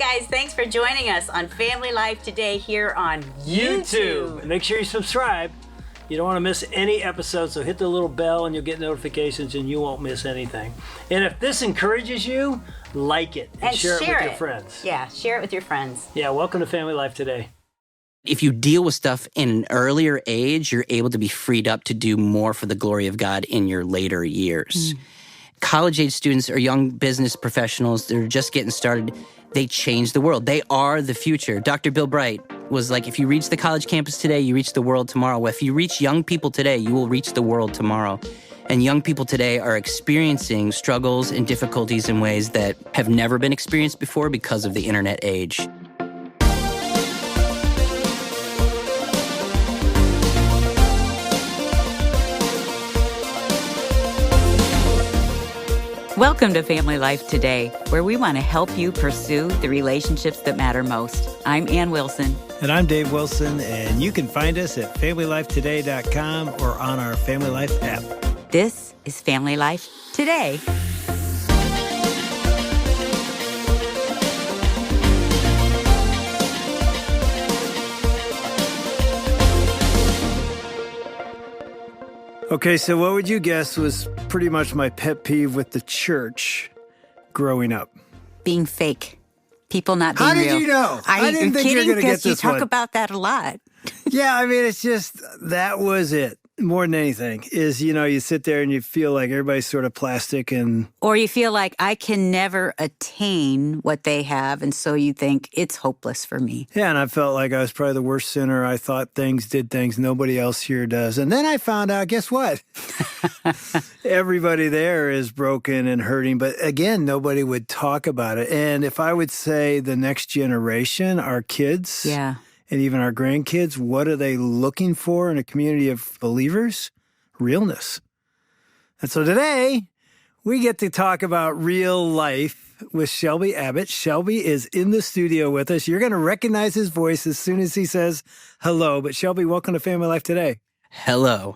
guys, thanks for joining us on Family Life today here on YouTube. Make sure you subscribe. You don't want to miss any episodes, so hit the little bell and you'll get notifications and you won't miss anything. And if this encourages you, like it and share it with your friends. Yeah, share it with your friends. Yeah, welcome to Family Life today. If you deal with stuff in an earlier age, you're able to be freed up to do more for the glory of God in your later years. College-age students or young business professionals that are just getting started, they change the world. They are the future. Dr. Bill Bright was like, if you reach the college campus today, you reach the world tomorrow. Well, if you reach young people today, you will reach the world tomorrow. And young people today are experiencing struggles and difficulties in ways that have never been experienced before because of the internet age. Welcome to Family Life Today, where we want to help you pursue the relationships that matter most. I'm Ann Wilson. And I'm Dave Wilson, and you can find us at FamilyLifeToday.com or on our Family Life app. This is Family Life Today. Okay, so what would you guess was pretty much my pet peeve with the church growing up? Being fake. People not being How real. did you know? I didn't think you were going to get this one. You talk about that a lot. Yeah, I mean, it's just, that was it. More than anything is, you sit there and you feel like everybody's sort of plastic and... Or you feel like I can never attain what they have, and so you think it's hopeless for me. Yeah, and I felt like I was probably the worst sinner. I thought did things nobody else here does. And then I found out, guess what? Everybody there is broken and hurting. But again, nobody would talk about it. And if I would say the next generation, our kids... Yeah. And even our grandkids, what are they looking for in a community of believers? Realness. And so today, we get to talk about real life with Shelby Abbott. Shelby is in the studio with us. You're going to recognize his voice as soon as he says hello. But Shelby, welcome to Family Life Today. Hello.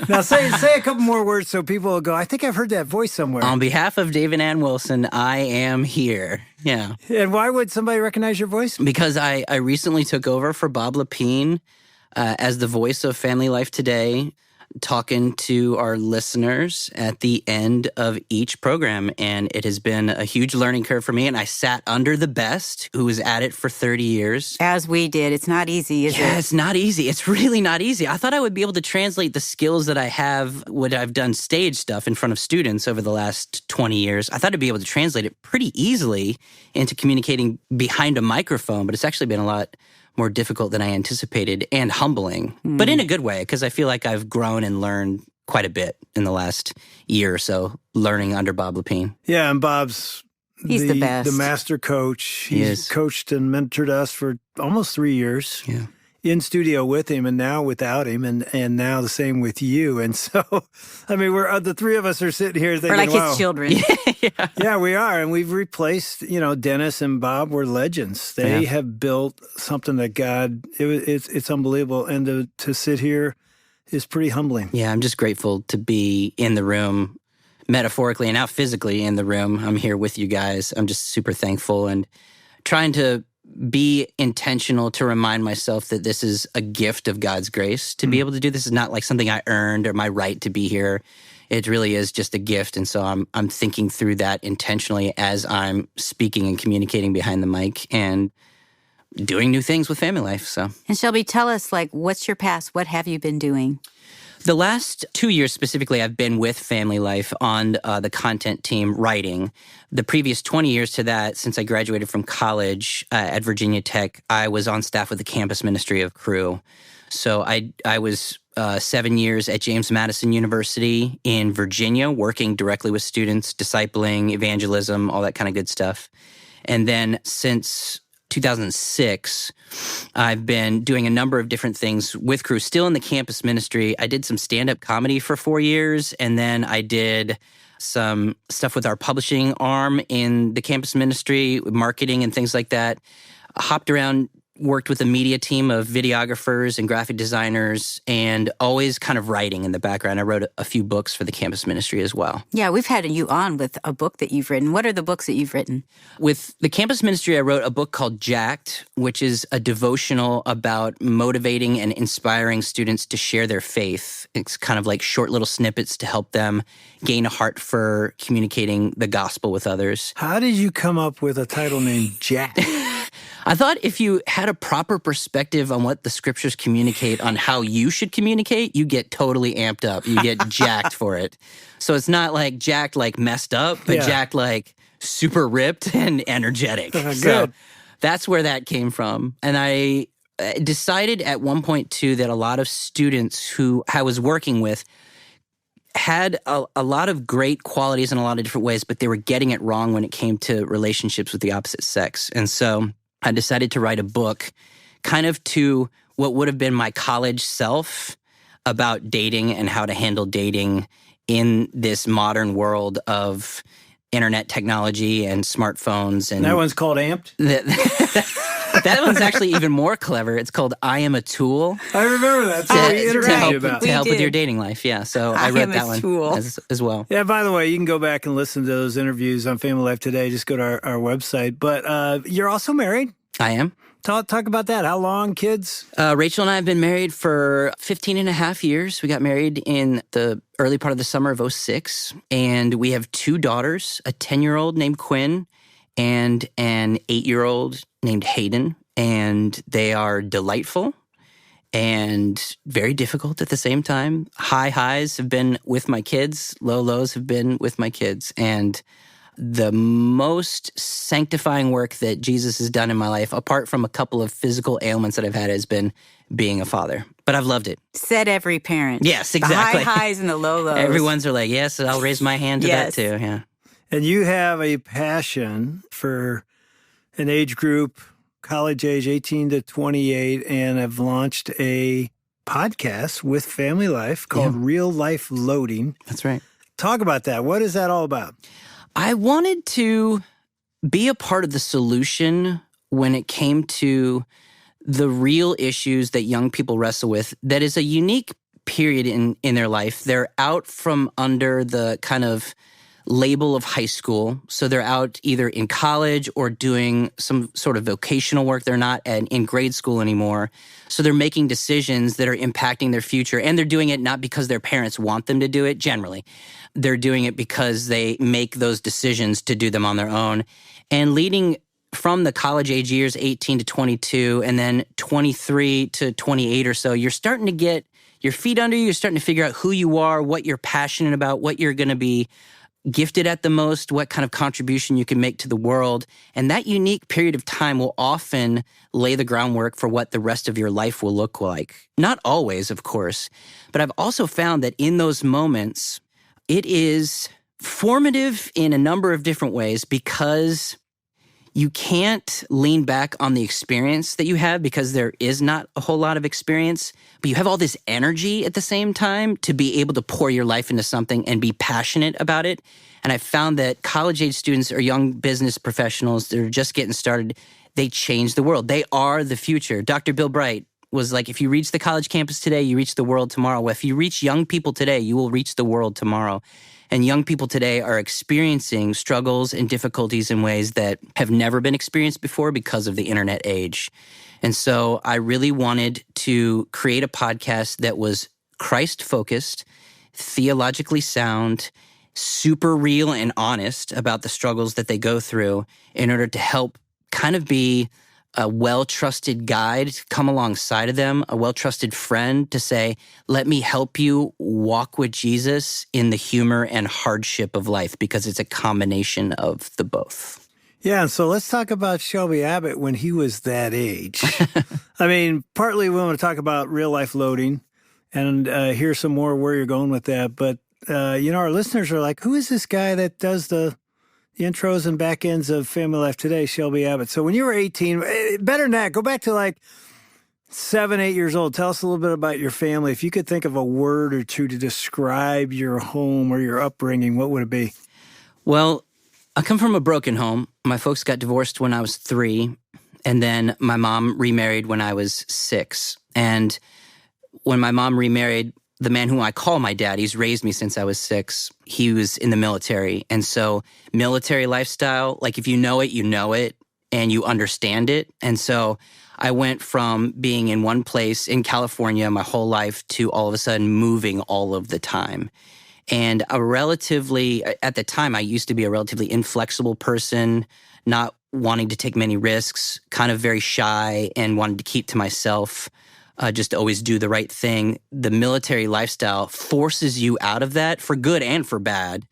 Now say a couple more words so people will go, I think I've heard that voice somewhere. On behalf of Dave and Ann Wilson, I am here. Yeah. And why would somebody recognize your voice? Because I recently took over for Bob Lapine as the voice of Family Life Today, talking to our listeners at the end of each program. And it has been a huge learning curve for me. And I sat under the best, who was at it for 30 years. As we did. It's not easy, is it? Yeah, it's not easy. It's really not easy. I thought I would be able to translate the skills that I have when I've done stage stuff in front of students over the last 20 years. I thought I'd be able to translate it pretty easily into communicating behind a microphone, but it's actually been a lot more difficult than I anticipated and humbling, but in a good way, because I feel like I've grown and learned quite a bit in the last year or so, learning under Bob Lapine. Yeah, and Bob's He's the best. The master coach. He's coached and mentored us for almost 3 years. Yeah. In studio with him and now without him and now the same with you. And so, I mean, we're the three of us are sitting here thinking, we're like wow. his children. Yeah, we are. And we've replaced, Dennis and Bob were legends. They have built something that God, it's unbelievable. And to sit here is pretty humbling. Yeah, I'm just grateful to be in the room, metaphorically and now physically in the room. I'm here with you guys. I'm just super thankful and trying to be intentional to remind myself that this is a gift of God's grace. To be able to do this is not like something I earned or my right to be here. It really is just a gift. And so I'm thinking through that intentionally as I'm speaking and communicating behind the mic and doing new things with Family Life. So, And Shelby, tell us, what's your past? What have you been doing? the last 2 years specifically, I've been with Family Life on the content team writing. The previous 20 years to that, since I graduated from college at Virginia Tech, I was on staff with the campus ministry of Cru. So I was 7 years at James Madison University in Virginia, working directly with students, discipling, evangelism, all that kind of good stuff. And then since 2006, I've been doing a number of different things with Cru, still in the campus ministry. I did some stand-up comedy for 4 years, and then I did some stuff with our publishing arm in the campus ministry, marketing and things like that. I hopped around worked with a media team of videographers and graphic designers, and always kind of writing in the background. I wrote a few books for the campus ministry as well. Yeah, we've had you on with a book that you've written. What are the books that you've written? With the campus ministry, I wrote a book called Jacked, which is a devotional about motivating and inspiring students to share their faith. It's kind of like short little snippets to help them gain a heart for communicating the gospel with others. How did you come up with a title named Jack? I thought if you had a proper perspective on what the scriptures communicate on how you should communicate, you get totally amped up. You get jacked for it. So it's not like jacked like messed up, but jacked like super ripped and energetic. So that's where that came from. And I decided at one point, too, that a lot of students who I was working with had a lot of great qualities in a lot of different ways, but they were getting it wrong when it came to relationships with the opposite sex. And so I decided to write a book kind of to what would have been my college self about dating and how to handle dating in this modern world of internet technology and smartphones. And that one's called Amped? That one's actually even more clever. It's called I Am a Tool. I remember that. To help with your dating life. Yeah, so I wrote that one as well. Yeah, by the way, you can go back and listen to those interviews on Family Life Today. Just go to our website. But you're also married. I am. Talk about that. How long, kids? Rachel and I have been married for 15 and a half years. We got married in the early part of the summer of 2006. And we have 2 daughters, a 10-year-old named Quinn and an 8-year-old named Hayden. And they are delightful and very difficult at the same time. High highs have been with my kids. Low lows have been with my kids. And the most sanctifying work that Jesus has done in my life, apart from a couple of physical ailments that I've had, has been being a father. But I've loved it. Said every parent. Yes, exactly. The high highs and the low lows. Everyone's are like, yes, I'll raise my hand to that too. Yeah. And you have a passion for an age group, college age 18 to 28, and have launched a podcast with Family Life called Real Life Loading. That's right. Talk about that. What is that all about? I wanted to be a part of the solution when it came to the real issues that young people wrestle with. That is a unique period in their life. They're out from under the kind of label of high school. So they're out either in college or doing some sort of vocational work. They're not in grade school anymore. So they're making decisions that are impacting their future. And they're doing it not because their parents want them to do it, generally. They're doing it because they make those decisions to do them on their own. And leading from the college age years, 18 to 22, and then 23 to 28 or so, you're starting to get your feet under you. You're starting to figure out who you are, what you're passionate about, what you're going to be gifted at the most, what kind of contribution you can make to the world. And that unique period of time will often lay the groundwork for what the rest of your life will look like. Not always, of course, but I've also found that in those moments, it is formative in a number of different ways because you can't lean back on the experience that you have because there is not a whole lot of experience, but you have all this energy at the same time to be able to pour your life into something and be passionate about it. And I found that college-age students or young business professionals that are just getting started, they change the world. They are the future. Dr. Bill Bright was like, if you reach the college campus today, you reach the world tomorrow. Well, if you reach young people today, you will reach the world tomorrow. And young people today are experiencing struggles and difficulties in ways that have never been experienced before because of the internet age. And so I really wanted to create a podcast that was Christ-focused, theologically sound, super real and honest about the struggles that they go through in order to help kind of be a well-trusted guide, come alongside of them, a well-trusted friend to say, let me help you walk with Jesus in the humor and hardship of life, because it's a combination of the both. Yeah, and so let's talk about Shelby Abbott when he was that age. I mean, partly we want to talk about real life loading and hear some more where you're going with that. But, our listeners are like, who is this guy that does the intros and back ends of Family Life Today, Shelby Abbott? So when you were 18, better than that, go back to like 7, 8 years old. Tell us a little bit about your family. If you could think of a word or two to describe your home or your upbringing, what would it be? Well, I come from a broken home. My folks got divorced when I was 3. And then my mom remarried when I was 6. And when my mom remarried, the man who I call my dad, he's raised me since I was 6. He was in the military. And so military lifestyle, like if you know it, and you understand it. And so I went from being in one place in California my whole life to all of a sudden moving all of the time. And at the time, I used to be a relatively inflexible person, not wanting to take many risks, kind of very shy and wanted to keep to myself, just always do the right thing. The military lifestyle forces you out of that for good and for bad.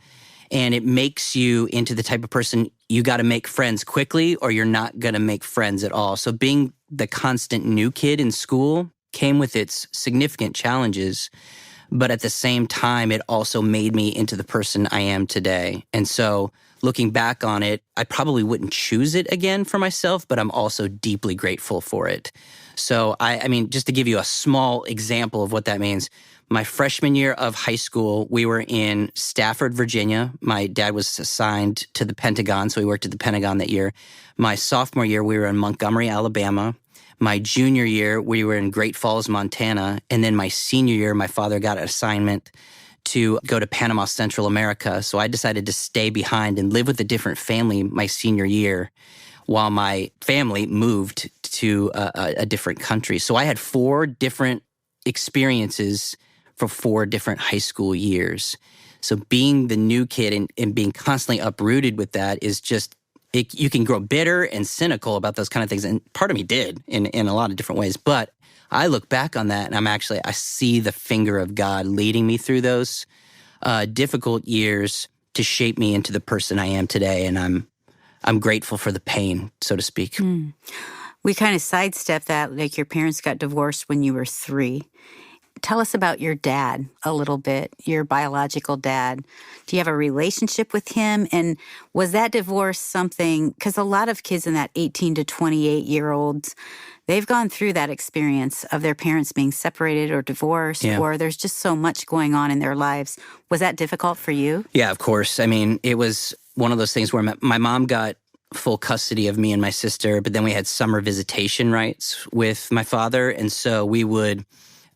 And it makes you into the type of person you got to make friends quickly or you're not going to make friends at all. So being the constant new kid in school came with its significant challenges. But at the same time, it also made me into the person I am today. And so looking back on it, I probably wouldn't choose it again for myself, but I'm also deeply grateful for it. So I mean, just to give you a small example of what that means, my freshman year of high school, we were in Stafford, Virginia. My dad was assigned to the Pentagon, so he worked at the Pentagon that year. My sophomore year, we were in Montgomery, Alabama. My junior year, we were in Great Falls, Montana. And then my senior year, my father got an assignment to go to Panama, Central America. So I decided to stay behind and live with a different family my senior year while my family moved to a different country. So I had 4 different experiences for 4 different high school years. So being the new kid and being constantly uprooted with that is just, you can grow bitter and cynical about those kind of things. And part of me did in a lot of different ways. But I look back on that and I see the finger of God leading me through those difficult years to shape me into the person I am today. And I'm grateful for the pain, so to speak. We kind of sidestepped that, like your parents got divorced when you were 3. Tell us about your dad a little bit, your biological dad. Do you have a relationship with him? And was that divorce something, because a lot of kids in that 18 to 28-year-olds, they've gone through that experience of their parents being separated or divorced, or there's just so much going on in their lives. Was that difficult for you? Yeah, of course. I mean, it was one of those things where my mom got full custody of me and my sister, but then we had summer visitation rights with my father. And so we would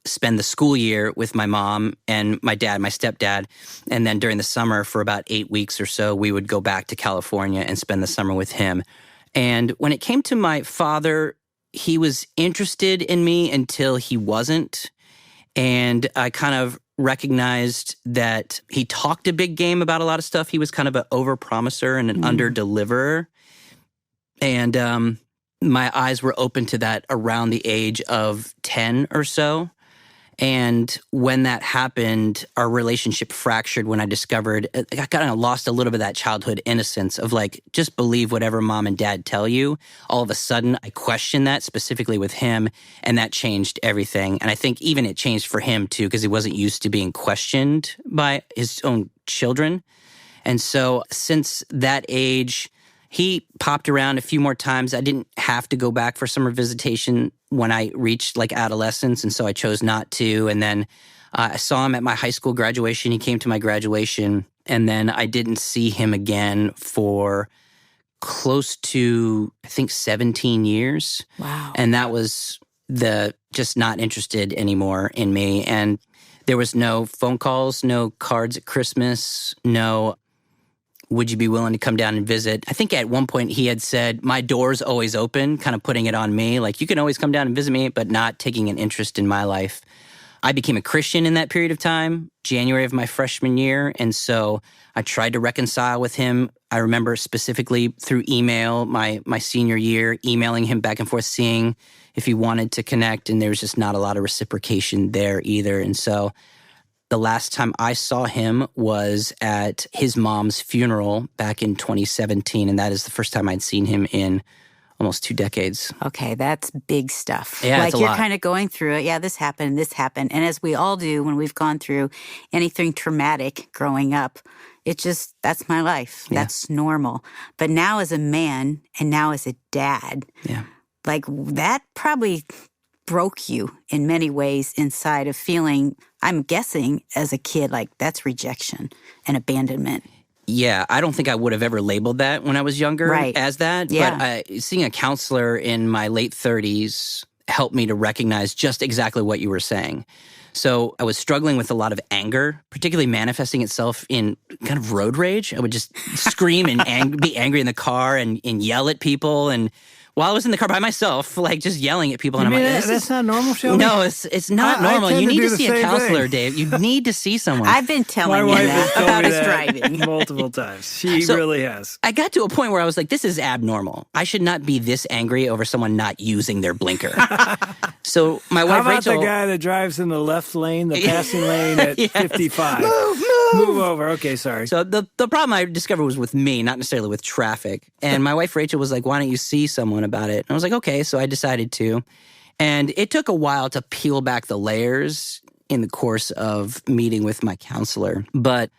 spend the school year with my mom and my dad, my stepdad. And then during the summer for about 8 weeks or so, we would go back to California and spend the summer with him. And when it came to my father, he was interested in me until he wasn't. And I kind of recognized that he talked a big game about a lot of stuff. He was kind of an over-promiser and an under-deliverer. And my eyes were open to that around the age of 10 or so. And when that happened, our relationship fractured when I discovered, I kind of lost a little bit of that childhood innocence of like, just believe whatever mom and dad tell you. All of a sudden, I questioned that specifically with him, and that changed everything. And I think even it changed for him too, because he wasn't used to being questioned by his own children. And so since that age, he popped around a few more times. I didn't have to go back for summer visitation when I reached like adolescence, and so I chose not to. And then I saw him at my high school graduation. He came to my graduation, and then I didn't see him again for close to, I think, 17 years. Wow. And that was just not interested anymore in me. And there was no phone calls, no cards at Christmas, no would you be willing to come down and visit? I think at one point he had said, my door's always open, kind of putting it on me. Like, you can always come down and visit me, but not taking an interest in my life. I became a Christian in that period of time, January of my freshman year. And so I tried to reconcile with him. I remember specifically through email, my senior year, emailing him back and forth, seeing if he wanted to connect. And there was just not a lot of reciprocation there either. And so the last time I saw him was at his mom's funeral back in 2017, and that is the first time I'd seen him in almost 2 decades. Okay, that's big stuff. Yeah, like it's a you're lot. kind of going through it. Yeah, this happened. And as we all do when we've gone through anything traumatic growing up, that's my life. Yeah. That's normal. But now as a man and now as a dad, like that probably broke you in many ways inside of feeling, I'm guessing as a kid, like that's rejection and abandonment. Yeah, I don't think I would have ever labeled that when I was younger as that. Yeah. But seeing a counselor in my late 30s helped me to recognize just exactly what you were saying. So I was struggling with a lot of anger, particularly manifesting itself in kind of road rage. I would just scream and be angry in the car and yell at people. And while I was in the car by myself, like just yelling at people. You and I'm mean like, that's not normal, Shelby? No, it's not normal. You need to see a counselor, Dave. You need to see someone. I've been telling My him wife has that told about me his that driving. multiple times. She really has. I got to a point where I was like, this is abnormal. I should not be this angry over someone not using their blinker. So my wife, How about Rachel, the guy that drives in the left lane, the passing lane at 55? Move over. Okay, sorry. So the problem I discovered was with me, not necessarily with traffic. And my wife, Rachel, was like, why don't you see someone about it? And I was like, okay. So I decided to. And it took a while to peel back the layers in the course of meeting with my counselor. But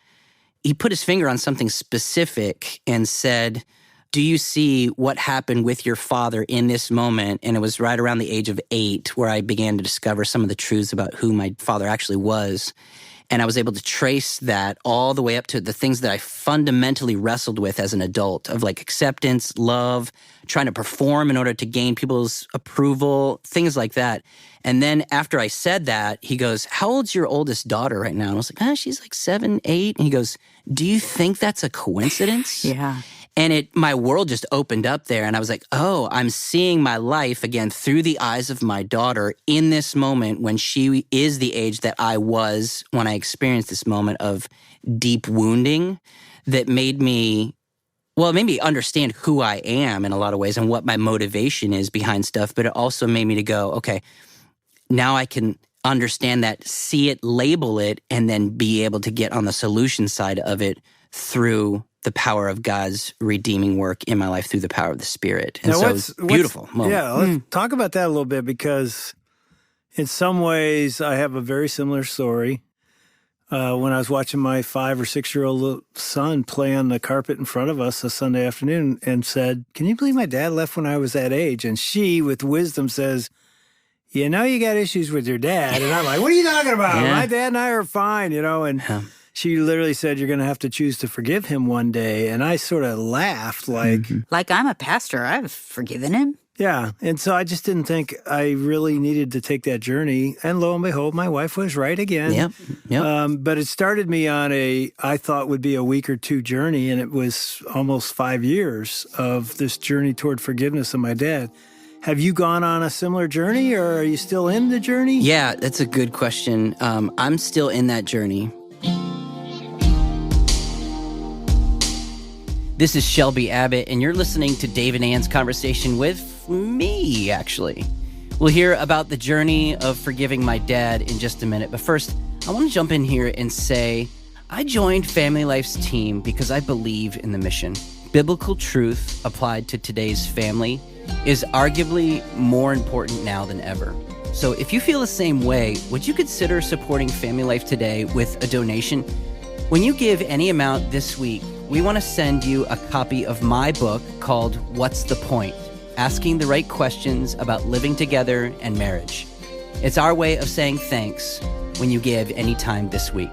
he put his finger on something specific and said, do you see what happened with your father in this moment? And it was right around the age of 8 where I began to discover some of the truths about who my father actually was. And I was able to trace that all the way up to the things that I fundamentally wrestled with as an adult of like acceptance, love, trying to perform in order to gain people's approval, things like that. And then after I said that, he goes, how old's your oldest daughter right now? And I was like, she's like 7, 8. And he goes, do you think that's a coincidence? Yeah. And my world just opened up there. And I was like, oh, I'm seeing my life again through the eyes of my daughter in this moment when she is the age that I was when I experienced this moment of deep wounding that made me understand who I am in a lot of ways and what my motivation is behind stuff. But it also made me to go, okay, now I can understand that, see it, label it, and then be able to get on the solution side of it through the power of God's redeeming work in my life through the power of the Spirit. And so it's beautiful moment. Yeah, let's talk about that a little bit because in some ways I have a very similar story. When I was watching my 5 or 6-year-old son play on the carpet in front of us a Sunday afternoon and said, can you believe my dad left when I was that age? And she, with wisdom, says, you know you got issues with your dad. And I'm like, what are you talking about? Yeah. My dad and I are fine, and she literally said, you're going to have to choose to forgive him one day. And I sort of laughed like... Like I'm a pastor. I've forgiven him. Yeah. And so I just didn't think I really needed to take that journey. And lo and behold, my wife was right again. Yep. But it started me on I thought would be a week or 2 journey. And it was almost 5 years of this journey toward forgiveness of my dad. Have you gone on a similar journey or are you still in the journey? Yeah, that's a good question. I'm still in that journey. This is Shelby Abbott, and you're listening to Dave and Ann's conversation with me, actually. We'll hear about the journey of forgiving my dad in just a minute. But first, I want to jump in here and say I joined Family Life's team because I believe in the mission. Biblical truth applied to today's family is arguably more important now than ever. So if you feel the same way, would you consider supporting Family Life today with a donation? When you give any amount this week, we want to send you a copy of my book called What's the Point? Asking the right questions about living together and marriage. It's our way of saying thanks when you give any time this week.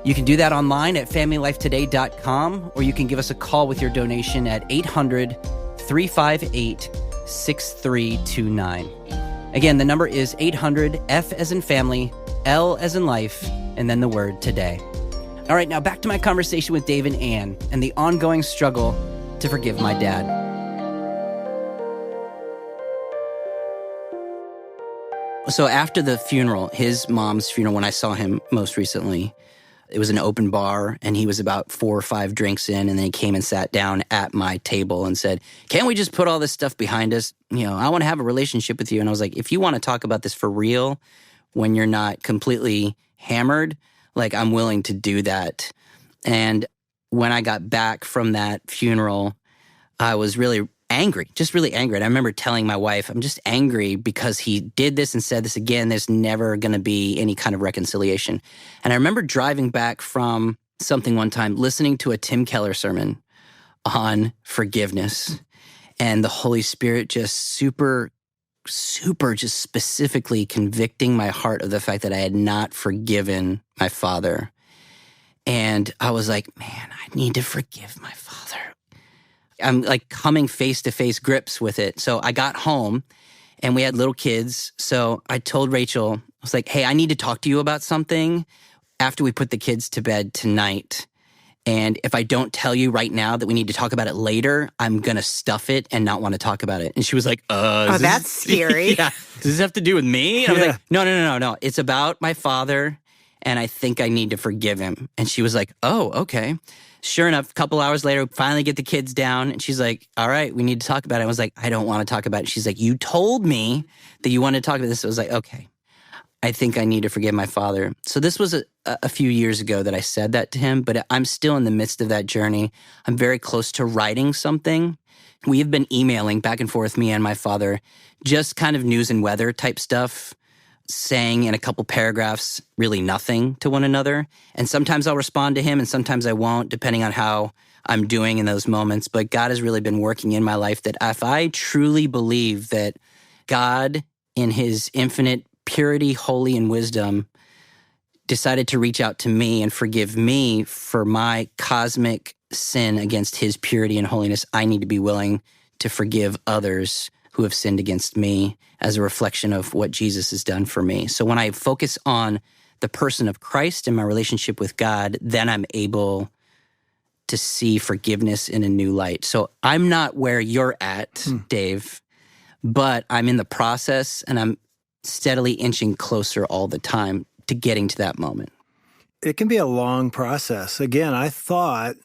You can do that online at FamilyLifeToday.com, or you can give us a call with your donation at 800-358-6329. Again, the number is 800, F as in family, L as in life, and then the word today. All right, now back to my conversation with Dave and Ann and the ongoing struggle to forgive my dad. So after the funeral, his mom's funeral, when I saw him most recently, it was an open bar, and he was about 4 or 5 drinks in, and then he came and sat down at my table and said, can't we just put all this stuff behind us? I want to have a relationship with you. And I was like, if you want to talk about this for real, when you're not completely hammered, like I'm willing to do that. And when I got back from that funeral, I was really angry, just really angry. And I remember telling my wife, I'm just angry because he did this and said this again. There's never going to be any kind of reconciliation. And I remember driving back from something one time, listening to a Tim Keller sermon on forgiveness. And the Holy Spirit just super just specifically convicting my heart of the fact that I had not forgiven my father. And I was like, man, I need to forgive my father. I'm like coming face-to-face grips with it. So I got home and we had little kids. So I told Rachel, I was like, hey, I need to talk to you about something after we put the kids to bed tonight. And if I don't tell you right now that we need to talk about it later, I'm going to stuff it and not want to talk about it. And she was like, oh, that's scary. Yeah. Does this have to do with me? And I was like, no. It's about my father, and I think I need to forgive him. And she was like, oh, okay. Sure enough, a couple hours later, we finally get the kids down, and she's like, all right, we need to talk about it. I was like, I don't want to talk about it. She's like, you told me that you wanted to talk about this. I was like, okay, I think I need to forgive my father. So this was a few years ago that I said that to him, but I'm still in the midst of that journey. I'm very close to writing something. We have been emailing back and forth, me and my father, just kind of news and weather type stuff, saying in a couple paragraphs really nothing to one another. And sometimes I'll respond to him and sometimes I won't, depending on how I'm doing in those moments. But God has really been working in my life that if I truly believe that God, in his infinite purity, holy, and wisdom, decided to reach out to me and forgive me for my cosmic sin against his purity and holiness, I need to be willing to forgive others who have sinned against me as a reflection of what Jesus has done for me. So when I focus on the person of Christ and my relationship with God, then I'm able to see forgiveness in a new light. So I'm not where you're at, Dave, but I'm in the process and I'm steadily inching closer all the time to getting to that moment. It can be a long process. Again, I thought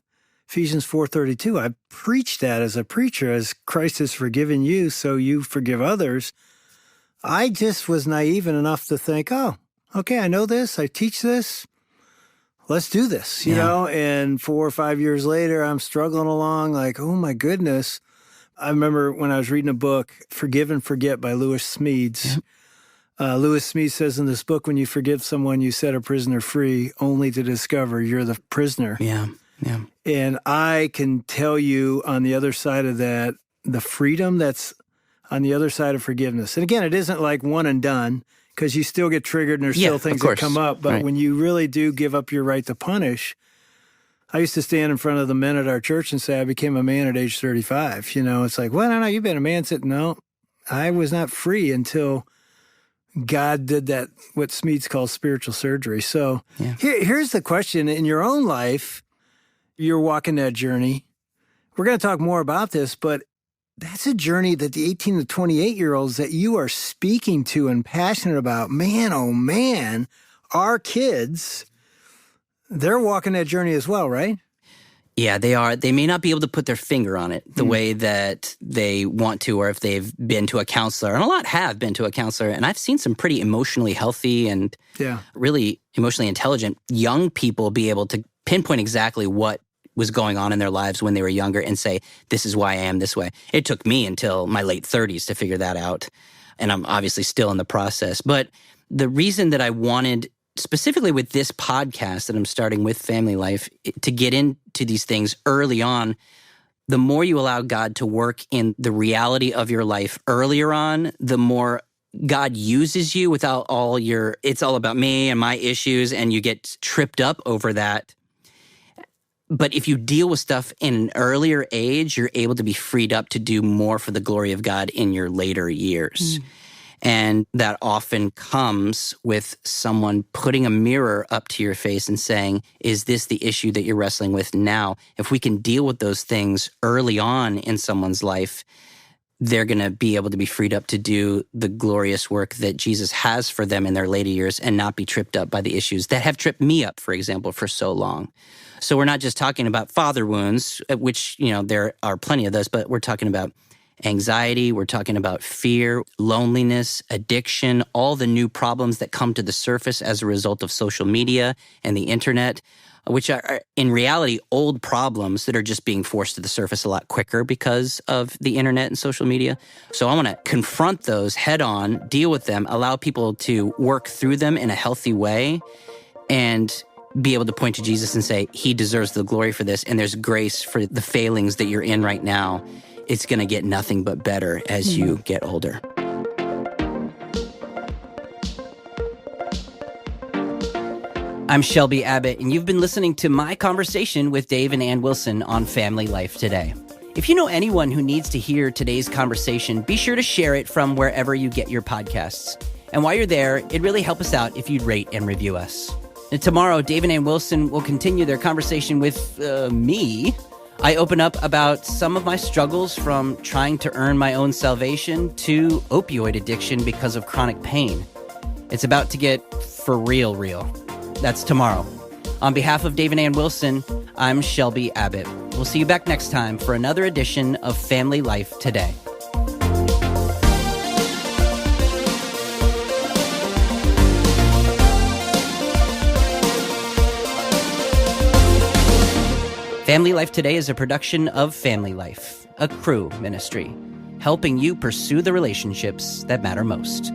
Ephesians 4:32, I preached that as a preacher, as Christ has forgiven you, so you forgive others. I just was naive enough to think, oh, okay, I know this, I teach this, let's do this, you know? And 4 or 5 years later, I'm struggling along like, oh my goodness. I remember when I was reading a book, Forgive and Forget by Lewis Smedes. Yep. Lewis Smedes says in this book, when you forgive someone, you set a prisoner free only to discover you're the prisoner. Yeah. And I can tell you on the other side of that, the freedom that's on the other side of forgiveness. And again, it isn't like one and done because you still get triggered and there's still things that come up. But when you really do give up your right to punish, I used to stand in front of the men at our church and say, I became a man at age 35. You know, it's like, well, no, you've been a man. No, I was not free until God did that, what Smedes calls spiritual surgery. So here's the question. In your own life, you're walking that journey. We're going to talk more about this, but that's a journey that the 18 to 28-year-olds that you are speaking to and passionate about, man, oh man, our kids, they're walking that journey as well, right? Yeah, they are. They may not be able to put their finger on it the way that they want to, or if they've been to a counselor. And a lot have been to a counselor. And I've seen some pretty emotionally healthy and really emotionally intelligent young people be able to pinpoint exactly what was going on in their lives when they were younger and say, this is why I am this way. It took me until my late 30s to figure that out. And I'm obviously still in the process. But the reason that I wanted, specifically with this podcast that I'm starting with Family Life, to get into these things early on, the more you allow God to work in the reality of your life earlier on, the more God uses you without all your, it's all about me and my issues, and you get tripped up over that. But if you deal with stuff in an earlier age, you're able to be freed up to do more for the glory of God in your later years. And that often comes with someone putting a mirror up to your face and saying, is this the issue that you're wrestling with now? If we can deal with those things early on in someone's life, they're going to be able to be freed up to do the glorious work that Jesus has for them in their later years and not be tripped up by the issues that have tripped me up, for example, for so long. So we're not just talking about father wounds, which, you know, there are plenty of those, but we're talking about anxiety, we're talking about fear, loneliness, addiction, all the new problems that come to the surface as a result of social media and the internet, which are in reality old problems that are just being forced to the surface a lot quicker because of the internet and social media. So I want to confront those head on, deal with them, allow people to work through them in a healthy way, and be able to point to Jesus and say, he deserves the glory for this, and there's grace for the failings that you're in right now. It's going to get nothing but better as you get older. I'm Shelby Abbott, and you've been listening to my conversation with Dave and Ann Wilson on Family Life Today. If you know anyone who needs to hear today's conversation, be sure to share it from wherever you get your podcasts. And while you're there, it'd really help us out if you'd rate and review us. And tomorrow, Dave and Ann Wilson will continue their conversation with me. I open up about some of my struggles from trying to earn my own salvation to opioid addiction because of chronic pain. It's about to get for real. That's tomorrow. On behalf of Dave and Ann Wilson, I'm Shelby Abbott. We'll see you back next time for another edition of Family Life Today. Family Life Today is a production of Family Life, a Cru ministry, helping you pursue the relationships that matter most.